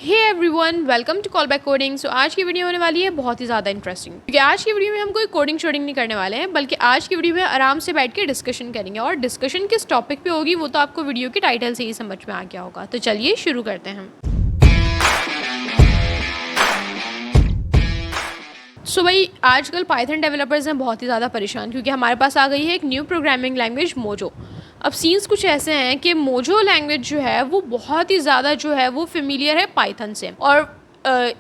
Hey everyone, welcome to call back coding. So आज की video होने वाली है बहुत ही ज़्यादा इंटरेस्टिंग, क्योंकि आज की वीडियो में हम कोई कोडिंग शोडिंग नहीं करने वाले हैं, बल्कि आज की वीडियो में आराम से बैठ के डिस्कशन करेंगे। और डिस्कशन किस टॉपिक पे होगी वो तो आपको वीडियो के टाइटल से ही समझ में आ गया होगा। तो चलिए शुरू करते हैं। सो भाई, आजकल पाइथन डेवलपर्स हैं बहुत ही ज़्यादा परेशान, क्योंकि हमारे पास आ गई है एक न्यू प्रोग्रामिंग लैंग्वेज मोजो। अब सीन्स कुछ ऐसे हैं कि मोजो लैंग्वेज जो है वो बहुत ही ज़्यादा जो है वो फेमिलियर है पाइथन से। और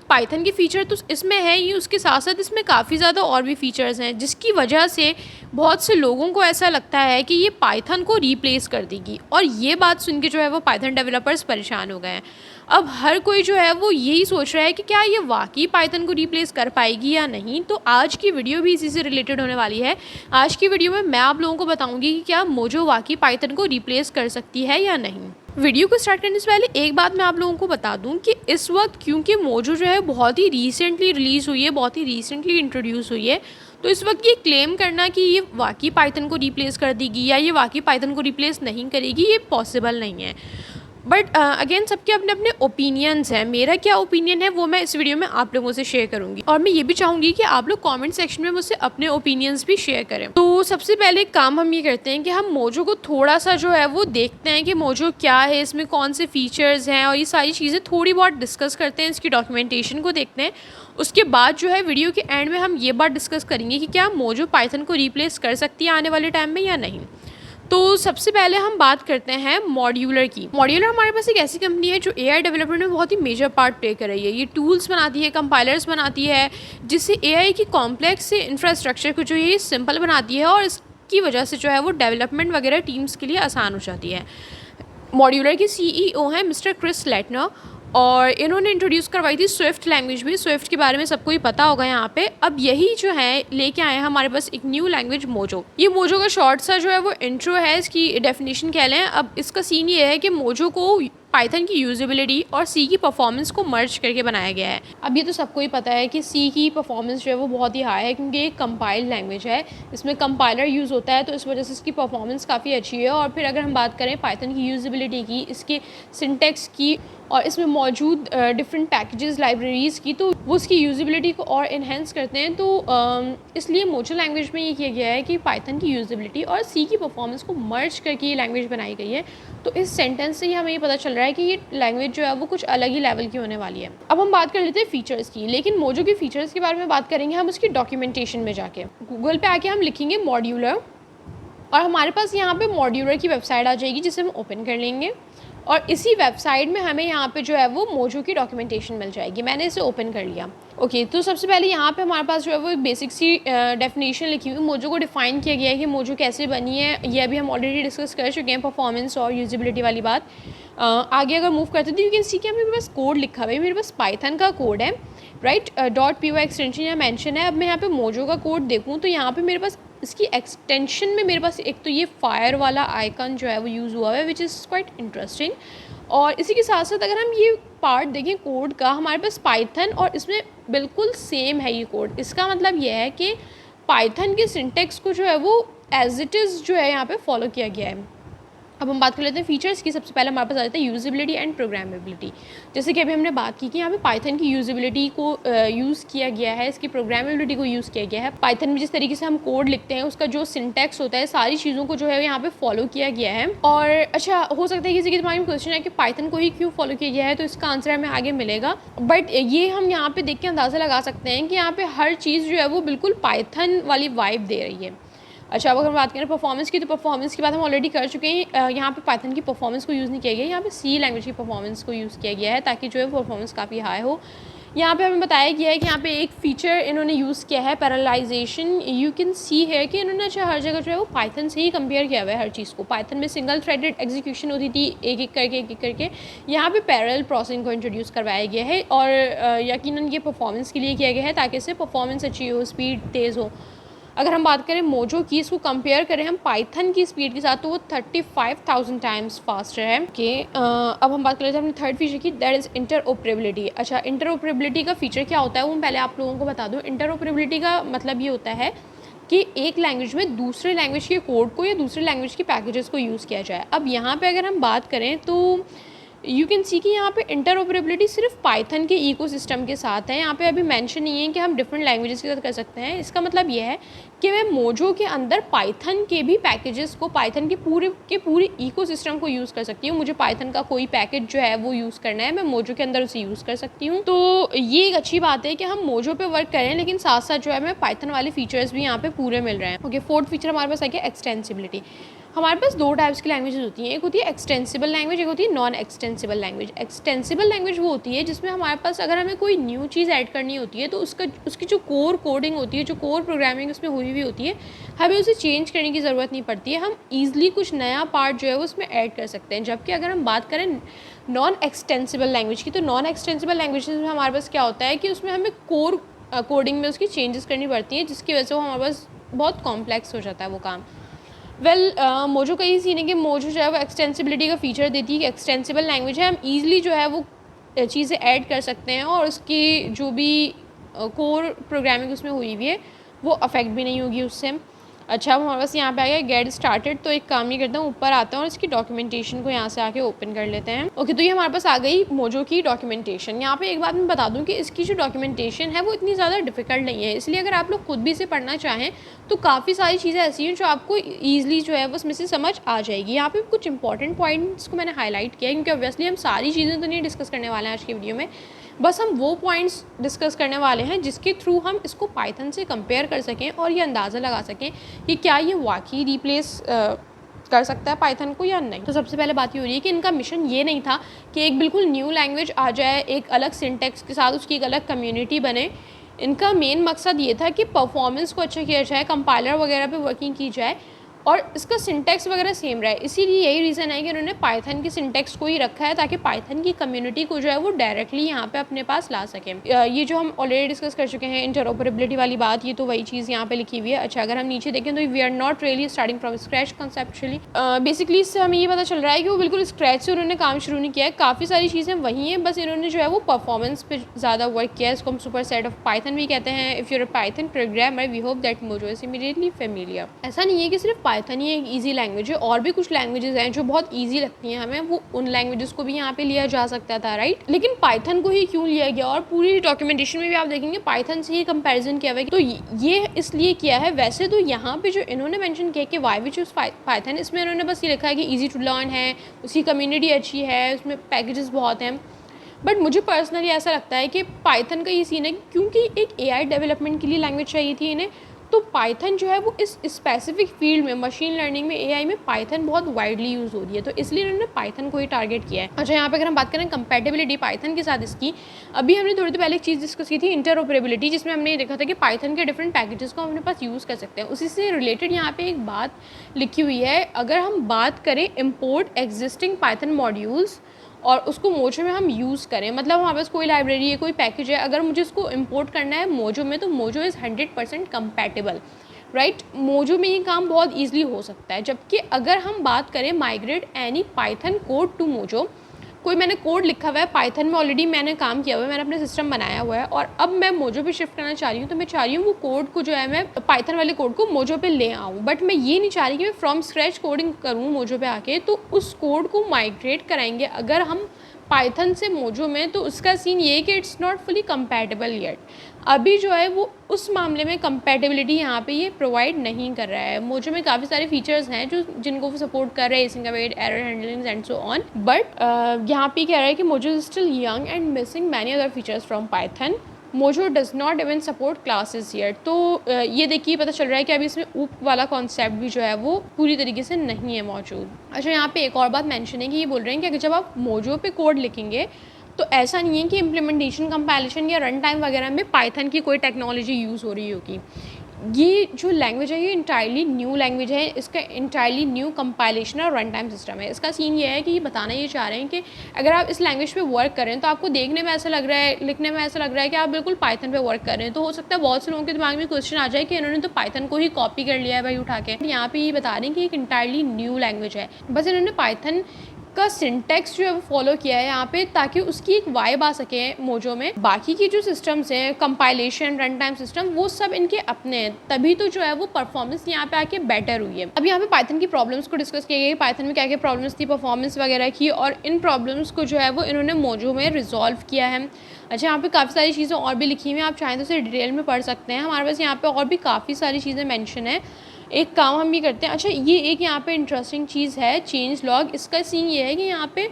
पाइथन की फ़ीचर तो इसमें है ही, उसके साथ साथ इसमें काफ़ी ज़्यादा और भी फीचर्स हैं, जिसकी वजह से बहुत से लोगों को ऐसा लगता है कि ये पाइथन को रिप्लेस कर देगी। और ये बात सुन के जो है वो पाइथन डेवलपर्स परेशान हो गए हैं। अब हर कोई जो है वो यही सोच रहा है कि क्या ये वाकई पाइथन को रिप्लेस कर पाएगी या नहीं। तो आज की वीडियो भी इसी से रिलेटेड होने वाली है। आज की वीडियो में मैं आप लोगों को बताऊंगी कि क्या मोजो वाकई पाइथन को रिप्लेस कर सकती है या नहीं। वीडियो को स्टार्ट करने से पहले एक बात मैं आप लोगों को बता दूं कि इस वक्त क्योंकि मोजो जो है बहुत ही रिसेंटली रिलीज़ हुई है, बहुत ही रिसेंटली इंट्रोड्यूस हुई है, तो इस वक्त ये क्लेम करना कि ये वाकई पाइथन को रिप्लेस कर देगी या ये वाकई पाइथन को रिप्लेस नहीं करेगी, ये पॉसिबल नहीं है। बट अगेन सबके अपने अपने ओपिनियंस हैं। मेरा क्या ओपिनियन है वो मैं इस वीडियो में आप लोगों से शेयर करूंगी, और मैं ये भी चाहूँगी कि आप लोग कमेंट सेक्शन में मुझसे अपने ओपिनियंस भी शेयर करें। तो सबसे पहले एक काम हम ये करते हैं कि हम मोजो को थोड़ा सा जो है वो देखते हैं कि मोजो क्या है, इसमें कौन से फीचर्स हैं, और ये सारी चीज़ें थोड़ी बहुत डिस्कस करते हैं, इसकी डॉक्यूमेंटेशन को देखते हैं। उसके बाद जो है वीडियो के एंड में हम ये बात डिस्कस करेंगे कि क्या मोजो पाइथन को रिप्लेस कर सकती है आने वाले टाइम में या नहीं। तो सबसे पहले हम बात करते हैं मॉड्यूलर की। मॉड्यूलर हमारे पास एक ऐसी कंपनी है जो एआई डेवलपमेंट में बहुत ही मेजर पार्ट प्ले कर रही है। ये टूल्स बनाती है, कंपाइलर्स बनाती है, जिससे एआई की कॉम्प्लेक्स से इंफ्रास्ट्रक्चर को जो है ये सिंपल बनाती है, और इसकी वजह से जो है वो डेवलपमेंट वगैरह टीम्स के लिए आसान हो जाती है। मॉड्यूलर के सीईओ हैं मिस्टर क्रिस लेटनर, और इन्होंने इंट्रोड्यूस करवाई थी स्विफ्ट लैंग्वेज भी। स्विफ्ट के बारे में सबको ही पता होगा यहाँ पे। अब यही जो है लेके आए हैं हमारे पास एक न्यू लैंग्वेज मोजो। ये मोजो का शॉर्ट सा जो है वो इंट्रो है, इसकी डेफिनेशन कह लें। अब इसका सीन ये है कि मोजो को पाइथन की यूजेबिलिटी और सी की परफॉर्मेंस को मर्ज करके बनाया गया है। अब ये तो सबको ही पता है कि सी की परफॉर्मेंस जो है वो बहुत ही हाई है, क्योंकि एक कंपाइल्ड लैंग्वेज है, इसमें कंपाइलर यूज़ होता है, तो इस वजह से इसकी परफॉर्मेंस काफ़ी अच्छी है। और फिर अगर हम बात करें पाइथन की यूजेबिलिटी की, इसके सिंटेक्स की, और इसमें मौजूद डिफरेंट पैकेजेस लाइब्रेरीज़ की, तो वो उसकी यूजेबिलिटी को और इन्हेंस करते हैं। तो इसलिए मोजो लैंग्वेज में ये किया गया है कि पाइथन की यूजेबिलिटी और सी की परफॉर्मेंस को मर्ज करके ये लैंग्वेज बनाई गई है। तो इस सेंटेंस से ही हमें ये पता चल रहा है कि ये लैंग्वेज जो है वो कुछ अलग ही लेवल की होने वाली है। अब हम बात कर लेते हैं फीचर्स की, लेकिन मोजो के फीचर्स के बारे में बात करेंगे हम उसकी डॉक्यूमेंटेशन में जाके। गूगल पे आके हम लिखेंगे मॉड्यूलर, और हमारे पास यहाँ पे मॉड्यूलर की वेबसाइट आ जाएगी, जिसे हम ओपन कर लेंगे। और इसी वेबसाइट में हमें यहाँ पे जो है वो मोजो की डॉक्यूमेंटेशन मिल जाएगी। मैंने इसे ओपन कर लिया। ओके, तो सबसे पहले यहाँ पे हमारे पास जो है वो बेसिक सी डेफिनेशन लिखी हुई, मोजो को डिफाइन किया गया है कि मोजो कैसे बनी है। ये अभी हम ऑलरेडी डिस्कस कर चुके हैं, परफॉर्मेंस और यूजिबिलिटी वाली बात। आगे अगर मूव करते हैं तो यू कैन सी कि मेरे पास कोड लिखा हुआ है, मेरे पास पाइथन का कोड है, राइट। .py एक्सटेंशन यहाँ मैंशन है। अब मैं यहाँ पे मोजो का कोड देखूँ तो यहाँ पे मेरे पास इसकी एक्सटेंशन में मेरे पास एक तो ये फायर वाला आइकन जो है वो यूज़ हुआ है, विच इज़ क्वाइट इंटरेस्टिंग। और इसी के साथ साथ अगर हम ये पार्ट देखें कोड का, हमारे पास पाइथन और इसमें बिल्कुल सेम है ये कोड। इसका मतलब ये है कि पाइथन के सिंटेक्स को जो है वो एज इट इज़ जो है यहाँ पे फॉलो किया गया है। अब हम बात कर लेते हैं फीचर्स की। सबसे पहले हमारे पास आ जाता है यूजेबिलिटी एंड प्रोग्रामेबिलिटी। जैसे कि अभी हमने बात की कि यहाँ पे पाइथन की यूजेबिलिटी को यूज़ किया गया है, इसकी प्रोग्रामेबिलिटी को यूज़ किया गया है। पाइथन में जिस तरीके से हम कोड लिखते हैं उसका जो सिंटेक्स होता है, सारी चीज़ों को जो है यहाँ पे फॉलो किया गया है। और अच्छा, हो सकता है किसी के दिमाग में क्वेश्चन है कि पाइथन को ही क्यों फॉलो किया गया है, तो इसका आंसर हमें आगे मिलेगा। बट ये हम यहाँ पे देख के अंदाज़ा लगा सकते हैं कि यहाँ पे हर चीज़ जो है वो बिल्कुल पाइथन वाली वाइब दे रही है। अच्छा, अब अगर बात करें परफॉर्मेंस की, तो परफॉर्मेंस की बात हम ऑलरेडी कर चुके हैं। यहाँ पे पाइथन की परफॉर्मेंस को यूज़ नहीं किया गया, यहाँ पे सी लैंग्वेज की परफॉर्मेंस को यूज़ किया गया है, ताकि जो है परफॉर्मेंस काफ़ी हाई हो। यहाँ पे हमें बताया गया है कि यहाँ पे एक फ़ीचर इन्होंने यूज़ किया है, पैरेललाइजेशन। यू कैन सी है कि इन्होंने अच्छा हर जगह जो है वो पाइथन से ही कंपेयर किया हुआ है हर चीज़ को। पाइथन में सिंगल थ्रेडेड एग्जीक्यूशन होती थी, एक एक करके। यहाँ पे पैरेलल प्रोसेसिंग को इंट्रोड्यूस करवाया गया है, और यकीनन ये परफॉर्मेंस के लिए किया गया है, ताकि इससे परफॉर्मेंस अच्छी हो, स्पीड तेज़ हो। अगर हम बात करें मोजो की, इसको कंपेयर करें हम पाइथन की स्पीड के साथ, तो वो 35,000 टाइम्स फास्टर है। कि अब हम बात कर लेते हैं अपने थर्ड फीचर की, दैट इज़ इंटरऑपरेबिलिटी। अच्छा, इंटरऑपरेबिलिटी का फीचर क्या होता है वो मैं पहले आप लोगों को बता दूँ। इंटरऑपरेबिलिटी का मतलब ये होता है कि एक लैंग्वेज में दूसरे लैंग्वेज के कोड को या दूसरे लैंग्वेज के पैकेजेस को यूज़ किया जाए। अब यहाँ पर अगर हम बात करें तो यू कैन सी कि यहाँ पे इंटरऑपरेबिलिटी सिर्फ पाइथन के इकोसिस्टम के साथ है। यहाँ पे अभी मेंशन नहीं है कि हम डिफरेंट लैंग्वेजेस के साथ कर सकते हैं। इसका मतलब ये है कि मैं मोजो के अंदर पाइथन के भी पैकेजेस को, पाइथन के पूरे इकोसिस्टम को यूज़ कर सकती हूँ। मुझे पाइथन का कोई पैकेज जो है वो यूज़ करना है, मैं मोजो के अंदर उसे यूज़ कर सकती हूँ। तो ये एक अच्छी बात है कि हम मोजो पे वर्क करें, लेकिन साथ साथ जो है हमें पाइथन वाले फीचर्स भी यहाँ पे पूरे मिल रहे हैं। ओके, फोर्थ फीचर हमारे पास आ गया एक्सटेंसिबिलिटी। हमारे पास दो टाइप्स की लैंग्वेजेस होती हैं, एक होती है एक्सटेंसिबल लैंग्वेज, एक होती है non extensible language. Extensible language वो होती है जिसमें हमारे पास अगर हमें कोई न्यू चीज़ ऐड करनी होती है तो उसकी जो कोर कोडिंग होती है, जो कोर प्रोग्रामिंग उसमें हुई हुई होती है, हमें उसे चेंज करने की ज़रूरत नहीं पड़ती है। हम ईजिली कुछ नया पार्ट जो है वो उसमें ऐड कर सकते हैं। जबकि अगर हम बात करें नॉन एक्सटेंसिबल लैंग्वेज की, तो नॉन एक्सटेंसिबल लैंग्वेज में हमारे पास क्या होता है कि उसमें हमें कोर कोडिंग में उसकी चेंजेस करनी पड़ती हैं, जिसकी वजह से वो हमारे पास बहुत कॉम्प्लेक्स हो जाता है वो काम। मोजो का ये सीन है कि मोजो जो है वो एक्सटेंसिबिलिटी का फीचर देती है कि एक्सटेंसिबल लैंग्वेज है, हम ईजिली जो है वो चीज़ें ऐड कर सकते हैं और उसकी जो भी कोर प्रोग्रामिंग उसमें हुई हुई है वो अफेक्ट भी नहीं होगी उससे। अच्छा, अब हमारे पास यहाँ पे आ गया गेट स्टार्टेड। तो एक काम ये करता हूँ, ऊपर आता हूँ और इसकी डॉक्यूमेंटेशन को यहाँ से आके ओपन कर लेते हैं। ओके, तो ये हमारे पास आ गई मोजो की डॉक्यूमेंटेशन। यहाँ पे एक बात मैं बता दूँ कि इसकी जो डॉक्यूमेंटेशन है वो इतनी ज़्यादा डिफिकल्ट नहीं है, इसलिए अगर आप लोग खुद भी इसे पढ़ना चाहें तो काफ़ी सारी चीज़ें ऐसी हैं जो आपको ईजिली जो है वो उसमें से समझ आ जाएगी। यहाँ पे कुछ इंपॉर्टेंट पॉइंट्स को मैंने हाईलाइट किया है, क्योंकि ऑब्वियसली हम सारी चीज़ें तो नहीं डिस्कस करने वाले हैं आज की वीडियो में, बस हम वो पॉइंट्स डिस्कस करने वाले हैं जिसके थ्रू हम इसको पाइथन से कंपेयर कर सकें और ये अंदाज़ा लगा सकें कि क्या ये वाकई रिप्लेस कर सकता है पाइथन को या नहीं। तो सबसे पहले बात ये हो रही है कि इनका मिशन ये नहीं था कि एक बिल्कुल न्यू लैंग्वेज आ जाए, एक अलग सिंटेक्स के साथ उसकी एक अलग कम्युनिटी बने। इनका मेन मकसद ये था कि परफॉर्मेंस को अच्छा किया जाए, कंपाइलर वगैरह पे वर्किंग की जाए और इसका सिंटेक्स वगैरह सेम रहे। इसीलिए यही रीज़न है कि उन्होंने पाइथन की सिंटेक्स को ही रखा है, ताकि पाइथन की कम्युनिटी को जो है वो डायरेक्टली यहाँ पे अपने पास ला सकें। ये जो हम ऑलरेडी डिस्कस कर चुके हैं इंटरऑपरेबिलिटी वाली बात, ये तो वही चीज़ यहाँ पे लिखी हुई है। अच्छा, अगर हम नीचे देखें तो we are not really starting from scratch conceptually. Basically इससे हमें ये पता चल रहा है कि वो बिल्कुल स्क्रैच से उन्होंने काम शुरू नहीं किया है। काफ़ी सारी चीज़ें वही हैं, बस इन्होंने जो है वो परफॉर्मेंस पे ज़्यादा वर्क किया है। इसको हम सुपर सेट ऑफ पाइथन भी कहते हैं। If you're a Python programmer we hope that Mojo is immediately familiar. ऐसा नहीं है कि सिर्फ पाइथन ही एक ईजी लैंग्वेज है, और भी कुछ लैंग्वेजेस हैं जो बहुत ईजी लगती हैं हमें, वो उन लैंग्वेजेस को भी यहाँ पे लिया जा सकता था, राइट। लेकिन पाइथन को ही क्यों लिया गया, और पूरी डॉक्यूमेंटेशन में भी आप देखेंगे पाइथन से ही कंपैरिजन किया हुआ है। तो ये इसलिए किया है। वैसे तो यहाँ पे जो इन्होंने मेंशन किया कि वाई वी चूज पाइथन, इसमें इन्होंने बस ये लिखा है कि ईजी टू लर्न है, उसकी कम्युनिटी अच्छी है, उसमें पैकेजेस बहुत हैं। बट मुझे पर्सनली ऐसा लगता है कि पाइथन का ये सीन है, क्योंकि एक एआई डेवलपमेंट के लिए लैंग्वेज चाहिए थी इन्हें, तो पाइथन जो है वो इस स्पेसिफिक फील्ड में, मशीन लर्निंग में, एआई में पाइथन बहुत वाइडली यूज़ हो रही है, तो इसलिए उन्होंने पाइथन को ही टारगेट किया है। अच्छा, यहाँ पे अगर हम बात करें कंपैटिबिलिटी पाइथन के साथ इसकी, अभी हमने थोड़ी देर पहले एक चीज़ डिस्कस की थी इंटरऑपरेबिलिटी, जिसमें हमने ये देखा था कि पाइथन के डिफरेंट पैकेजेस को हम अपने पास यूज़ कर सकते हैं। उसी से रिलेटेड यहाँ पे एक बात लिखी हुई है, अगर हम बात करें इम्पोर्ट एग्जिस्टिंग पाइथन मॉड्यूल्स और उसको मोजो में हम यूज़ करें, मतलब हमारे पास कोई लाइब्रेरी है, कोई पैकेज है, अगर मुझे उसको इंपोर्ट करना है मोजो में, तो mojo is 100% compatible, right. Mojo में ये काम बहुत ईजिली हो सकता है। जबकि अगर हम बात करें migrate any Python code to Mojo, कोई मैंने कोड लिखा हुआ है पाइथन में, ऑलरेडी मैंने काम किया हुआ है, मैंने अपने सिस्टम बनाया हुआ है और अब मैं मोजो पे शिफ्ट करना चाह रही हूँ, तो मैं चाह रही हूँ वो कोड को जो है मैं पाइथन वाले कोड को मोजो पे ले आऊँ। बट मैं ये नहीं चाह रही कि मैं फ्रॉम स्क्रैच कोडिंग करूँ मोजो पे आके, तो उस कोड को माइग्रेट कराएंगे अगर हम पाइथन से मोजो में, तो उसका सीन ये है कि it's not fully compatible yet. अभी जो है वो उस मामले में कंपैटिबिलिटी यहाँ पे ये प्रोवाइड नहीं कर रहा है। मोजो में काफ़ी सारे फीचर्स हैं जो जिनको वो सपोर्ट कर रहे हैं, async await, error handling and so on, but यहाँ पे कह रहा है कि Mojo is still young and missing many other features from Python. Mojo does not even support classes yet. तो ये देखिए पता चल रहा है कि अभी इसमें ऊप वाला कॉन्सेप्ट भी जो है वो पूरी तरीके से नहीं है मौजूद। अच्छा, यहाँ पे एक और बात मेंशन है कि ये बोल रहे हैं कि अगर जब आप मोजो पे कोड लिखेंगे तो ऐसा नहीं है कि इम्प्लीमेंटेशन, कंपाइलेशन या रन टाइम वगैरह में पाइथन की कोई टेक्नोलॉजी यूज़ हो रही होगी। ये जो लैंग्वेज है ये इंटायरली न्यू लैंग्वेज है, इसका इंटायरली न्यू कंपाइलेशन और रन टाइम सिस्टम है। इसका सीन ये है कि ये बताना ये चाह रहे हैं कि अगर आप इस लैंग्वेज पे वर्क करें तो आपको देखने में ऐसा लग रहा है, लिखने में ऐसा लग रहा है कि आप बिल्कुल पाइथन पे वर्क कर रहे हैं। तो हो सकता है बहुत से लोगों के दिमाग में क्वेश्चन आ जाए कि इन्होंने तो पाइथन को ही कॉपी कर लिया है भाई उठा के। यहाँ पे ये बता रहे हैं कि एक इंटायरली न्यू लैंग्वेज है, बस इन्होंने पाइथन का सिंटेक्स जो है वो फॉलो किया है यहाँ पे, ताकि उसकी एक वाइब आ सके मोजो में। बाकी की जो सिस्टम्स हैं, कंपाइलेशन, रन टाइम सिस्टम, वो सब इनके अपने हैं, तभी तो जो है वो परफॉर्मेंस यहाँ पे आके बेटर हुई है। अब यहाँ पे पाइथन की प्रॉब्लम्स को डिस्कस किया गया, पाइथन में क्या क्या प्रॉब्लम्स थी परफॉर्मेंस वगैरह की, और इन प्रॉब्लम्स को जो है वो इन्होंने मोजो में रिजॉल्व किया है। अच्छा, यहाँ पे काफ़ी सारी चीज़ें और भी लिखी हुई हैं, आप चाहें तो उसे डिटेल में पढ़ सकते हैं। हमारे पास यहाँ पे और भी काफ़ी सारी चीज़ें मेंशन है। एक काम हम ये करते हैं, अच्छा ये एक यहाँ पे इंटरेस्टिंग चीज़ है चेंज लॉग। इसका सीन ये है कि यहाँ पे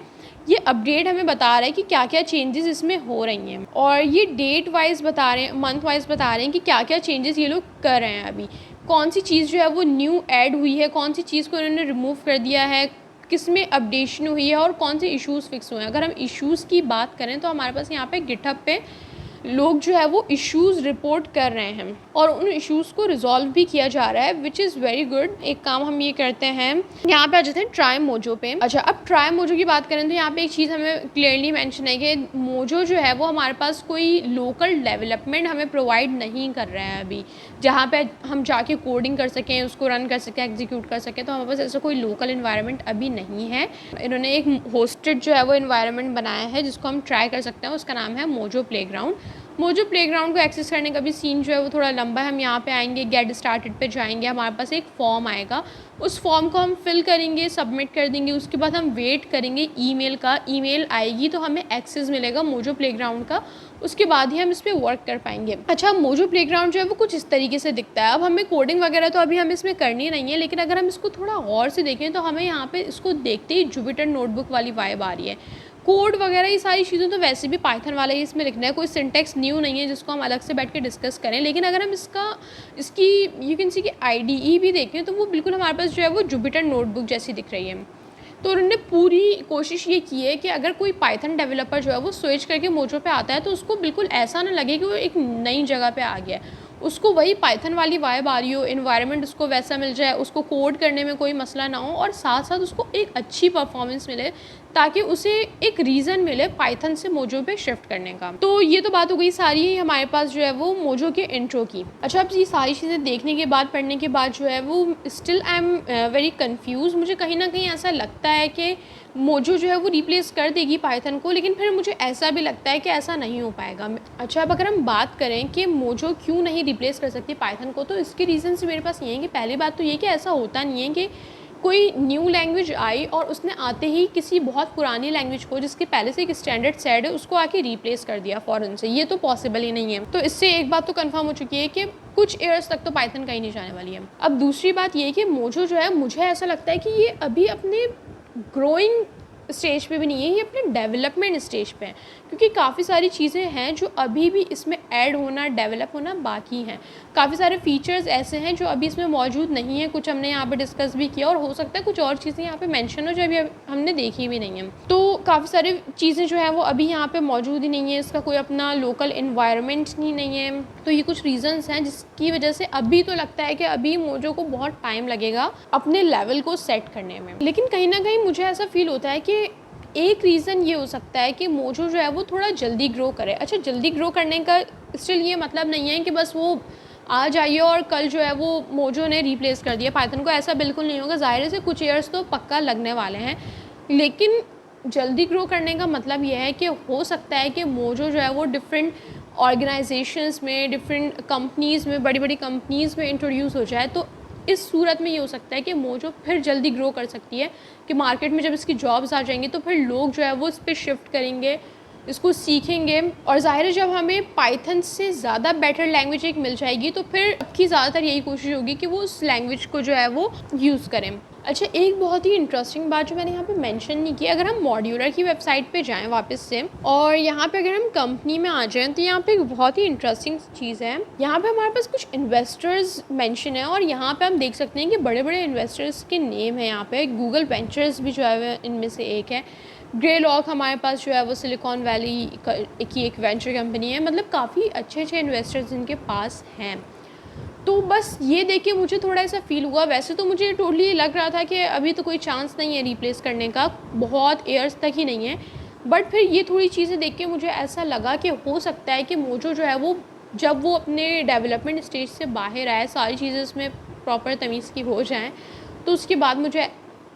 ये अपडेट हमें बता रहा है कि क्या क्या चेंजेस इसमें हो रही हैं, और ये डेट वाइज बता रहे हैं, मंथ वाइज बता रहे हैं कि क्या क्या चेंजेस ये लोग कर रहे हैं। अभी कौन सी चीज़ जो है वो न्यू ऐड हुई है, कौन सी चीज़ को इन्होंने रिमूव कर दिया है, किस में अपडेशन हुई है, और कौन से इश्यूज़ फिक्स हुए हैं। अगर हम इश्यूज़ की बात करें तो हमारे पास यहाँ पे गिटहब पे लोग जो है वो इश्यूज़ रिपोर्ट कर रहे हैं, और उन इश्यूज़ को रिजॉल्व भी किया जा रहा है, विच इज़ वेरी गुड। एक काम हम ये करते हैं, यहाँ पे आ जाते हैं ट्राई मोजो पे। अच्छा, अब ट्राई मोजो की बात करें तो यहाँ पे एक चीज़ हमें क्लियरली मेंशन है कि मोजो जो है वो हमारे पास कोई लोकल डेवलपमेंट हमें प्रोवाइड नहीं कर रहा है अभी, जहाँ पे हम जाके कोडिंग कर सकें, उसको रन कर सकें, एग्जीक्यूट कर सकें। तो हमारे पास ऐसा कोई लोकल इन्वायरमेंट अभी नहीं है। इन्होंने एक होस्टेड जो है वो इन्वायरमेंट बनाया है जिसको हम ट्राई कर सकते हैं, उसका नाम है मोजो प्लेग्राउंड। मोजो प्लेग्राउंड को एक्सेस करने का भी सीन जो है वो थोड़ा लंबा है। हम यहाँ पे आएंगे, गेट स्टार्टेड पे जाएंगे, हमारे पास एक फॉर्म आएगा, उस फॉर्म को हम फिल करेंगे, सबमिट कर देंगे। उसके बाद हम वेट करेंगे ईमेल का, ईमेल आएगी तो हमें एक्सेस मिलेगा मोजो प्लेग्राउंड का, उसके बाद ही हम इस पर वर्क कर पाएंगे। अच्छा, मोजो प्लेग्राउंड जो है वो कुछ इस तरीके से दिखता है। अब हमें कोडिंग वगैरह तो अभी हमें इसमें करनी नहीं है, लेकिन अगर हम इसको थोड़ा और से देखें तो हमें यहाँ पे इसको देखते ही जुपिटर नोटबुक वाली वाइब आ रही है। कोड वगैरह ये सारी चीज़ें तो वैसे भी पाइथन वाला ही इसमें लिखना है, कोई सिंटेक्स न्यू नहीं है जिसको हम अलग से बैठ के डिस्कस करें। लेकिन अगर हम इसकी यू कैन सी की IDE भी देखें तो वो बिल्कुल हमारे पास जो है वो जुपिटर नोटबुक जैसी दिख रही है। तो उन्होंने पूरी कोशिश ये की है कि अगर कोई पाइथन डेवलपर जो है वो स्विच करके मोजो पे आता है तो उसको बिल्कुल ऐसा ना लगे कि वो एक नई जगह पे आ गया है, उसको वही पाइथन वाली वाइब आ रही हो, इन्वायरमेंट उसको वैसा मिल जाए, उसको कोड करने में कोई मसला ना हो, और साथ साथ उसको एक अच्छी परफॉर्मेंस मिले, ताकि उसे एक रीज़न मिले पाइथन से मोजो पे शिफ्ट करने का। तो ये तो बात हो गई सारी हमारे पास जो है वो मोजो के इंट्रो की। अच्छा, अब ये सारी चीज़ें देखने के बाद, पढ़ने के बाद जो है वो still I am very confuse. मुझे कहीं ना कहीं ऐसा लगता है कि मोजो जो है वो रिप्लेस कर देगी पाइथन को, लेकिन फिर मुझे ऐसा भी लगता है कि ऐसा नहीं हो पाएगा। अच्छा, अब अगर हम बात करें कि मोजो क्यों नहीं रिप्लेस कर सकती पाइथन को, तो इसके रीज़न्स मेरे पास ये हैं कि पहली बात तो ये कि ऐसा होता नहीं है कि कोई न्यू लैंग्वेज आई और उसने आते ही किसी बहुत पुरानी लैंग्वेज को जिसके पहले से एक स्टैंडर्ड सेट है उसको आके रिप्लेस कर दिया फ़ौरन से। ये तो पॉसिबल ही नहीं है। तो इससे एक बात तो कंफर्म हो चुकी है कि कुछ ईयर्स तक तो पाइथन कहीं नहीं जाने वाली है। अब दूसरी बात ये कि मोजो जो है, मुझे ऐसा लगता है कि ये अभी अपने ग्रोइंग स्टेज पे भी नहीं है, ये अपने डेवलपमेंट स्टेज पे है, क्योंकि काफ़ी सारी चीज़ें हैं जो अभी भी इसमें ऐड होना, डेवलप होना बाकी हैं। काफ़ी सारे फीचर्स ऐसे हैं जो अभी इसमें मौजूद नहीं है, कुछ हमने यहाँ पे डिस्कस भी किया, और हो सकता है कुछ और चीज़ें यहाँ पे मेंशन हो जो अभी हमने देखी भी नहीं है। तो काफ़ी सारी चीज़ें जो है वो अभी यहाँ पे मौजूद ही नहीं है, इसका कोई अपना लोकल इन्वायरमेंट ही नहीं है। तो ये कुछ रीज़न्स हैं जिसकी वजह से अभी तो लगता है कि अभी मोजो को बहुत टाइम लगेगा अपने लेवल को सेट करने में। लेकिन कहीं ना कहीं मुझे ऐसा फील होता है कि एक रीज़न ये हो सकता है कि मोजो जो है वो थोड़ा जल्दी ग्रो करे। अच्छा, जल्दी ग्रो करने का स्टिल ये मतलब नहीं है कि बस वो आ जाइए और कल जो है वो मोजो ने रिप्लेस कर दिया पाइथन को, ऐसा बिल्कुल नहीं होगा। ज़ाहिर से कुछ ईयर्स तो पक्का लगने वाले हैं, लेकिन जल्दी ग्रो करने का मतलब ये है कि हो सकता है कि मोजो जो है वो डिफरेंट ऑर्गेनाइजेशंस में, डिफरेंट कंपनीज़ में, बड़ी बड़ी कंपनीज़ में इंट्रोड्यूस हो जाए। तो इस सूरत में ये हो सकता है कि मोजो फिर जल्दी ग्रो कर सकती है, कि मार्केट में जब इसकी जॉब्स आ जाएंगी तो फिर लोग जो है वो इस पर शिफ्ट करेंगे, इसको सीखेंगे, और ज़ाहिर है जब हमें पाइथन से ज़्यादा बेटर लैंग्वेज एक मिल जाएगी तो फिर सबकी ज़्यादातर यही कोशिश होगी कि वो उस लैंग्वेज को जो है वो यूज़ करें। अच्छा, एक बहुत ही इंटरेस्टिंग बात जो मैंने यहाँ पे मेंशन नहीं की, अगर हम मॉड्यूलर की वेबसाइट पे जाएं वापस से, और यहाँ पे अगर हम कंपनी में आ जाएं, तो यहाँ पे एक बहुत ही इंटरेस्टिंग चीज़ है। यहाँ पे हमारे पास कुछ इन्वेस्टर्स मेंशन है, और यहाँ पे हम देख सकते हैं कि बड़े बड़े इन्वेस्टर्स के नेम है। यहाँ पे गूगल वेंचर्स भी जो है इनमें से एक है। ग्रेलॉक हमारे पास जो है वो सिलिकॉन वैली की एक वेंचर कंपनी है। मतलब काफ़ी अच्छे अच्छे इन्वेस्टर्स इनके पास हैं। तो बस ये देख के मुझे थोड़ा ऐसा फील हुआ। वैसे तो मुझे टोटली लग रहा था कि अभी तो कोई चांस नहीं है रिप्लेस करने का, बहुत ईयर्स तक ही नहीं है, बट फिर ये थोड़ी चीज़ें देख के मुझे ऐसा लगा कि हो सकता है कि मोजो जो है वो जब वो अपने डेवलपमेंट स्टेज से बाहर आए, सारी चीज़ें इसमें प्रॉपर तमीज़ की हो जाएँ, तो उसके बाद मुझे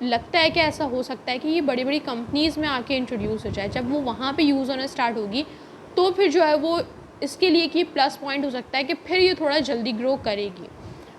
लगता है कि ऐसा हो सकता है कि ये बड़ी बड़ी कंपनीज़ में आके इंट्रोड्यूस हो जाए। जब वो वहाँ पे यूज़ होना स्टार्ट होगी तो फिर जो है वो इसके लिए कि प्लस पॉइंट हो सकता है कि फिर ये थोड़ा जल्दी ग्रो करेगी।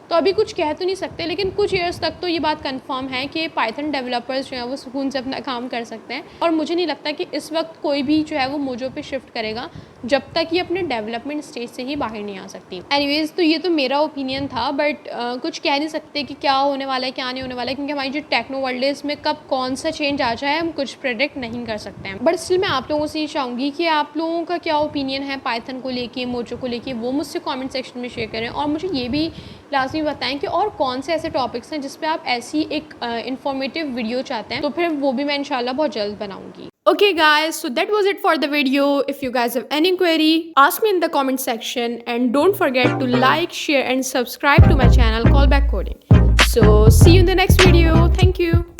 तो अभी कुछ कह तो नहीं सकते, लेकिन कुछ ईयर्स तक तो ये बात कंफर्म है कि पाइथन डेवलपर्स जो हैं वो सुकून से अपना काम कर सकते हैं। और मुझे नहीं लगता कि इस वक्त कोई भी जो है वो मोजो पे शिफ्ट करेगा जब तक ये अपने डेवलपमेंट स्टेज से ही बाहर नहीं आ सकती। एनीवेज, तो ये तो मेरा ओपिनियन था, बट कुछ कह नहीं सकते कि क्या होने वाला है क्या नहीं होने वाला है, क्योंकि हमारी जो टेक्नो वर्ल्ड है इसमें कब कौन सा चेंज आ जाए हम कुछ प्रेडिक्ट नहीं कर सकते हैं। बट स्टिल मैं आप लोगों से ये चाहूँगी कि आप लोगों का क्या ओपिनियन है पाइथन को लेके, मोजो को लेके, वो मुझसे कॉमेंट सेक्शन में शेयर करें। और मुझे ये भी लाजमी बताएं कि और कौन से ऐसे टॉपिक्स हैं जिस पे आप ऐसी एक इंफॉर्मेटिव वीडियो चाहते हैं, तो फिर वो भी मैं इंशाल्लाह बहुत जल्द बनाऊंगी। Okay guys, so that was it for the video. If you guys have any query, ask me in the comment section, and don't forget to like, share and subscribe to my channel Callback Coding. So see you in the next video. Thank you.